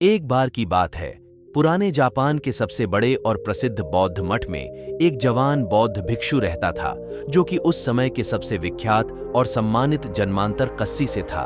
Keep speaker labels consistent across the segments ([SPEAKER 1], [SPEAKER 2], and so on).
[SPEAKER 1] एक बार की बात है, पुराने जापान के सबसे बड़े और प्रसिद्ध बौद्ध मठ में एक जवान बौद्ध भिक्षु रहता था, जो कि उस समय के सबसे विख्यात और सम्मानित जन्मांतर कस्सी से था।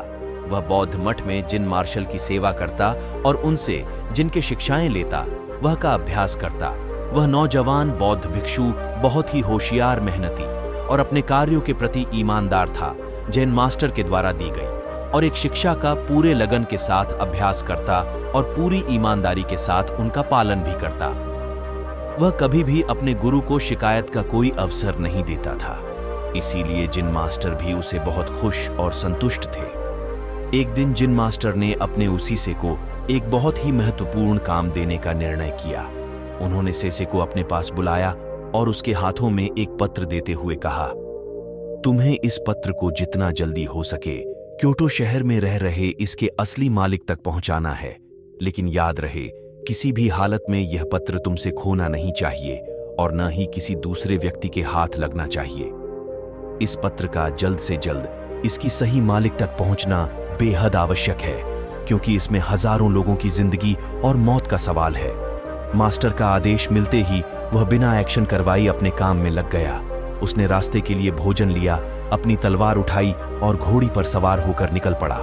[SPEAKER 1] वह बौद्ध मठ में जिन मार्शल की सेवा करता और उनसे जिनके शिक्षाएं लेता, वह का अभ्यास करता। वह नौजवान बौद्ध भिक्षु बहुत ही होशियार, मेहनती और अपने कार्यों के प्रति ईमानदार था, जैन मास्टर के द्वारा दी गई और एक शिक्षा का पूरे लगन के साथ अभ्यास करता और पूरी ईमानदारी के साथ उनका पालन भी करता। वह कभी भी अपने गुरु को शिकायत का कोई अवसर नहीं देता था, इसीलिए जिन मास्टर भी उसे बहुत खुश और संतुष्ट थे। एक दिन जिन मास्टर ने अपने उसी से को एक बहुत ही महत्वपूर्ण काम देने का निर्णय किया। उन्होंने सेसे को अपने पास बुलाया और उसके हाथों में एक पत्र देते हुए कहा, तुम्हें इस पत्र को जितना जल्दी हो सके क्योटो शहर में रह रहे इसके असली मालिक तक पहुंचाना है। लेकिन याद रहे, किसी भी हालत में यह पत्र तुमसे खोना नहीं चाहिए और न ही किसी दूसरे व्यक्ति के हाथ लगना चाहिए। इस पत्र का जल्द से जल्द इसकी सही मालिक तक पहुंचना बेहद आवश्यक है, क्योंकि इसमें हजारों लोगों की जिंदगी और मौत का सवाल है। मास्टर का आदेश मिलते ही वह बिना एक्शन करवाई अपने काम में लग गया। उसने रास्ते के लिए भोजन लिया, अपनी तलवार उठाई और घोड़ी पर सवार होकर निकल पड़ा।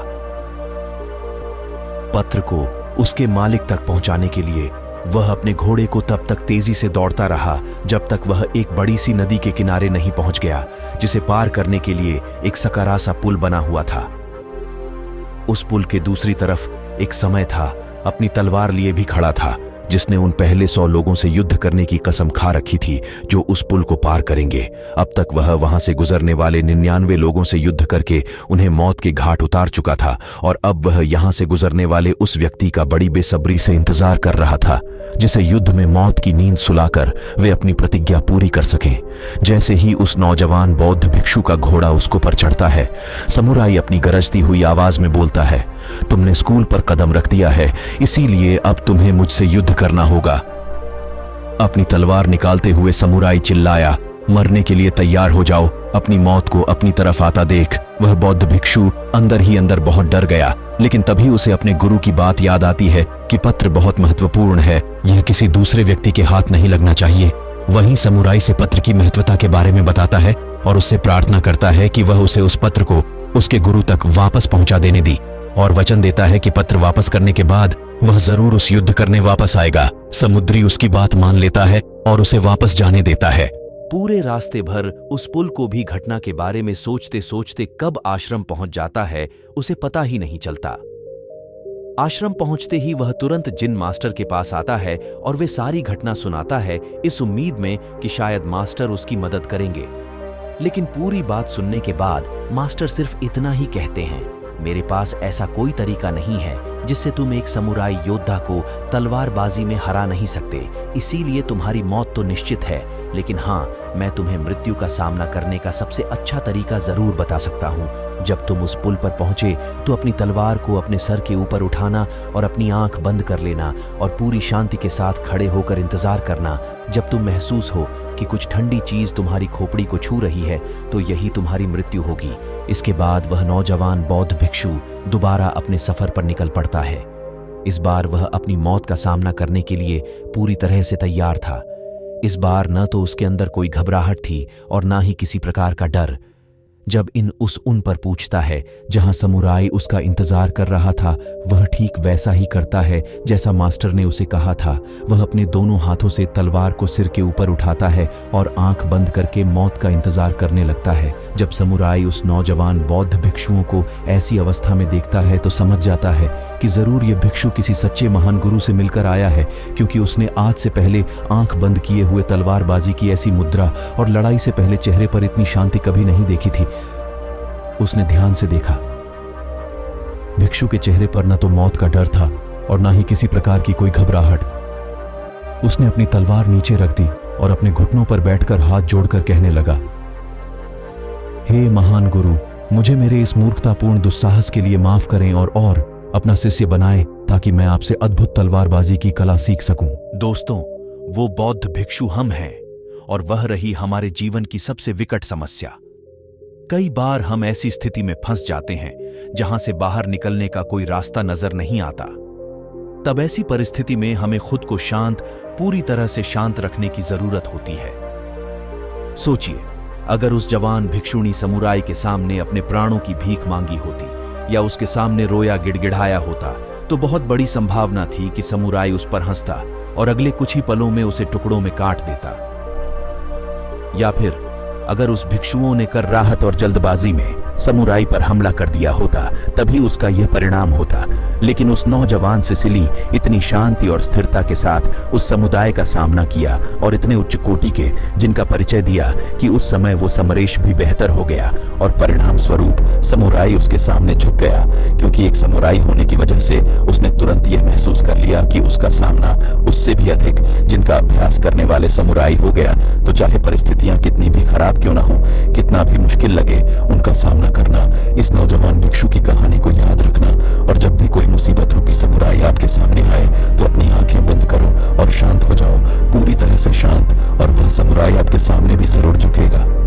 [SPEAKER 1] पत्र को उसके मालिक तक पहुंचाने के लिए वह अपने घोड़े को तब तक तेजी से दौड़ता रहा जब तक वह एक बड़ी सी नदी के किनारे नहीं पहुंच गया, जिसे पार करने के लिए एक सकरा सा पुल बना हुआ था। उस पुल के दूसरी तरफ एक समय था, अपनी तलवार लिए भी खड़ा था, जिसने उन पहले 100 लोगों से युद्ध करने की कसम खा रखी थी जो उस पुल को पार करेंगे। अब तक वह वहां से गुजरने वाले 99 लोगों से युद्ध करके उन्हें मौत के घाट उतार चुका था और अब वह यहां से गुजरने वाले उस व्यक्ति का बड़ी बेसब्री से इंतजार कर रहा था, जिसे युद्ध में मौत की नींद सुलाकर वे अपनी प्रतिज्ञा पूरी कर सकें। जैसे ही उस नौजवान बौद्ध भिक्षु का घोड़ा उसको पर चढ़ता है, समुराई अपनी गरजती हुई आवाज में बोलता है, तुमने स्कूल पर कदम रख दिया है, इसीलिए अब तुम्हें मुझसे युद्ध करना होगा। अपनी तलवार निकालते हुए समुराई चिल्लाया, मरने के लिए तैयार हो जाओ, अपनी मौत को अपनी तरफ आता देख। वह बौद्ध भिक्षु अंदर ही अंदर बहुत डर गया, लेकिन तभी उसे अपने गुरु की बात याद आती है कि पत्र बहुत महत्वपूर्ण है, यह किसी दूसरे व्यक्ति के हाथ नहीं लगना चाहिए। वहीं समुराई से पत्र की महत्वता के बारे में बताता है और उससे प्रार्थना करता है कि वह उसे उस पत्र को उसके गुरु तक वापस पहुंचा देने दी, और वचन देता है कि पत्र वापस करने के बाद वह जरूर उस युद्ध करने वापस आएगा। समुद्री उसकी बात मान लेता है और उसे वापस जाने देता है। पूरे रास्ते भर उस पुल को भी घटना के बारे में सोचते सोचते कब आश्रम पहुंच जाता है उसे पता ही नहीं चलता। आश्रम पहुंचते ही वह तुरंत जिन मास्टर के पास आता है और वे सारी घटना सुनाता है, इस उम्मीद में कि शायद मास्टर उसकी मदद करेंगे। लेकिन पूरी बात सुनने के बाद मास्टर सिर्फ इतना ही कहते हैं, मेरे पास ऐसा कोई तरीका नहीं है जिससे तुम एक समुराई योद्धा को तलवारबाजी में हरा नहीं सकते, इसीलिए तुम्हारी मौत तो निश्चित है। लेकिन हाँ, मैं तुम्हें मृत्यु का सामना करने का सबसे अच्छा तरीका जरूर बता सकता हूँ। जब तुम उस पुल पर पहुंचे तो अपनी तलवार को अपने सर के ऊपर उठाना और अपनी आंख बंद कर लेना और पूरी शांति के साथ खड़े होकर इंतजार करना। जब तुम महसूस हो कि कुछ ठंडी चीज तुम्हारी खोपड़ी को छू रही है तो यही तुम्हारी मृत्यु होगी। इसके बाद वह नौजवान बौद्ध भिक्षु दोबारा अपने सफर पर निकल पड़ता है। इस बार वह अपनी मौत का सामना करने के लिए पूरी तरह से तैयार था। इस बार न तो उसके अंदर कोई घबराहट थी और ना ही किसी प्रकार का डर। जब उन पर पूछता है जहां समुराई उसका इंतजार कर रहा था, वह ठीक वैसा ही करता है जैसा मास्टर ने उसे कहा था। वह अपने दोनों हाथों से तलवार को सिर के ऊपर उठाता है और आंख बंद करके मौत का इंतजार करने लगता है। जब समुराई उस नौजवान बौद्ध भिक्षुओं को ऐसी अवस्था में देखता है तो समझ जाता है कि जरूर यह भिक्षु किसी सच्चे महान गुरु से मिलकर आया है, क्योंकि उसने आज से पहले आंख बंद किए हुए तलवारबाजी की ऐसी मुद्रा और लड़ाई से पहले चेहरे पर इतनी शांति कभी नहीं देखी थी। उसने ध्यान से देखा, भिक्षु के चेहरे पर न तो मौत का डर था और न ही किसी प्रकार की कोई घबराहट। उसने अपनी तलवार नीचे रख दी और अपने घुटनों पर बैठकर हाथ जोड़कर कहने लगा, हे महान गुरु, मुझे मेरे इस मूर्खतापूर्ण दुस्साहस के लिए माफ करें और अपना शिष्य बनाएं ताकि मैं आपसे अद्भुत तलवारबाजी की कला सीख सकूं। दोस्तों, वो बौद्ध भिक्षु हम हैं और वह रही हमारे जीवन की सबसे विकट समस्या। कई बार हम ऐसी स्थिति में फंस जाते हैं जहां से बाहर निकलने का कोई रास्ता नजर नहीं आता। तब ऐसी परिस्थिति में हमें खुद को शांत, पूरी तरह से शांत रखने की जरूरत होती है। सोचिए, अगर उस जवान भिक्षुणी समुराई के सामने अपने प्राणों की भीख मांगी होती या उसके सामने रोया गिड़गिड़ाया होता, तो बहुत बड़ी संभावना थी कि समुराई उस पर हंसता और अगले कुछ ही पलों में उसे टुकड़ों में काट देता। या फिर अगर उस भिक्षुओं ने कर राहत और जल्दबाजी में समुराई पर हमला कर दिया होता, तभी उसका यह परिणाम होता। लेकिन उस नौजवान सिसिली इतनी शांति और स्थिरता के साथ उस समुदाय का सामना किया और इतने उच्च कोटि के जिनका परिचय दिया कि उस समय वो समरेश भी बेहतर हो गया और परिणाम स्वरूप समुराई उसके सामने झुक गया, क्योंकि एक समुराई होने की वजह से उसने तुरंत यह महसूस कर लिया कि उसका सामना उससे भी अधिक जिनका अभ्यास करने वाले समुराई हो गया। तो चाहे परिस्थितियां कितनी भी खराब क्यों ना हो, कितना भी मुश्किल लगे, उनका सामना करना। इस नौजवान भिक्षु की कहानी को याद रखना, और जब भी कोई मुसीबत रूपी समुराई आपके सामने आए तो अपनी आंखें बंद करो और शांत हो जाओ, पूरी तरह से शांत, और वह समुराई आपके सामने भी जरूर झुकेगा।